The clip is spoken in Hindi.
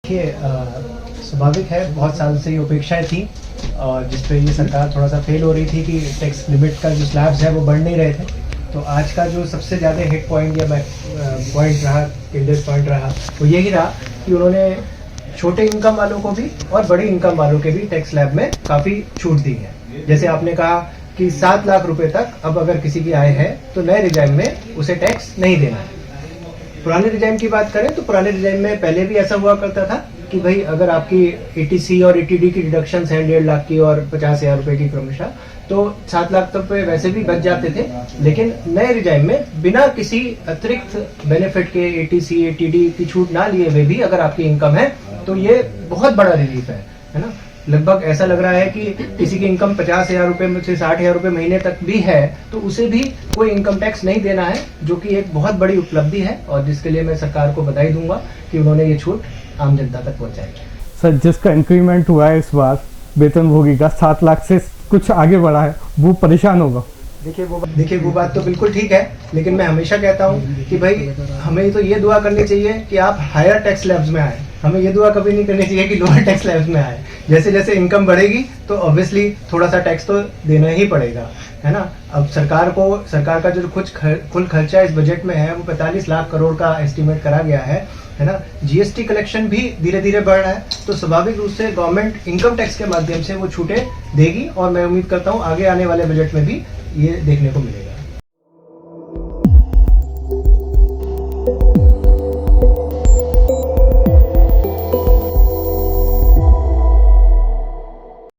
देखिए स्वाभाविक है, बहुत साल से ये अपेक्षाएं थी और जिस पे ये सरकार थोड़ा सा फेल हो रही थी कि टैक्स लिमिट का जो स्लैब्स है वो बढ़ नहीं रहे थे। तो आज का जो सबसे ज़्यादा हिट पॉइंट या पॉइंट रहा, केंद्र पॉइंट रहा, वो यही रहा कि उन्होंने छोटे इनकम वालों को भी और बड़े इनकम वालों के भी टैक्स स्लैब में काफ़ी छूट दी है। जैसे आपने कहा कि 7 लाख रुपए तक अब अगर किसी की आय है तो नए रिजाइम में उसे टैक्स नहीं देना है। पुराने रिजाइम की बात करें तो पुराने रिजाइम में पहले भी ऐसा हुआ करता था कि भाई अगर आपकी एटीसी और एटीडी की डिडक्शंस हैं 1.5 लाख की और 50,000 रुपए की क्रमशः, तो 7 लाख तक पे वैसे भी बच जाते थे। लेकिन नए रिजाइम में बिना किसी अतिरिक्त बेनिफिट के एटीसी एटीडी की छूट ना लिए हुए भी अगर आपकी इनकम है तो ये बहुत बड़ा रिलीफ है ना। लगभग ऐसा लग रहा है कि किसी की इनकम 50,000 रुपए में से 60,000 रुपए महीने तक भी है तो उसे भी कोई इनकम टैक्स नहीं देना है, जो कि एक बहुत बड़ी उपलब्धि है और जिसके लिए मैं सरकार को बधाई दूंगा कि उन्होंने ये छूट आम जनता तक पहुंचाई। सर, जिसका इंक्रीमेंट हुआ है इस बार वेतनभोगी का 7 लाख से कुछ आगे बढ़ा है, वो परेशान होगा। देखिए वो बात तो बिल्कुल ठीक है, लेकिन मैं हमेशा कहता हूँ कि भाई हमें तो ये दुआ करनी चाहिए कि आप हायर टैक्स स्लैब्स में आए, हमें ये दुआ कभी नहीं करनी चाहिए कि लोअर टैक्स स्लैब्स में आए। जैसे जैसे इनकम बढ़ेगी तो ऑब्वियसली थोड़ा सा टैक्स तो देना ही पड़ेगा, है ना। अब सरकार का जो कुल खर्चा इस बजट में है वो 45 लाख करोड़ का एस्टिमेट करा गया है ना। जीएसटी कलेक्शन भी धीरे धीरे बढ़ रहा है, तो स्वाभाविक रूप से गवर्नमेंट इनकम टैक्स के माध्यम से वो छूटें देगी और मैं उम्मीद करता हूँ आगे आने वाले बजट में भी ये देखने को मिलेगा।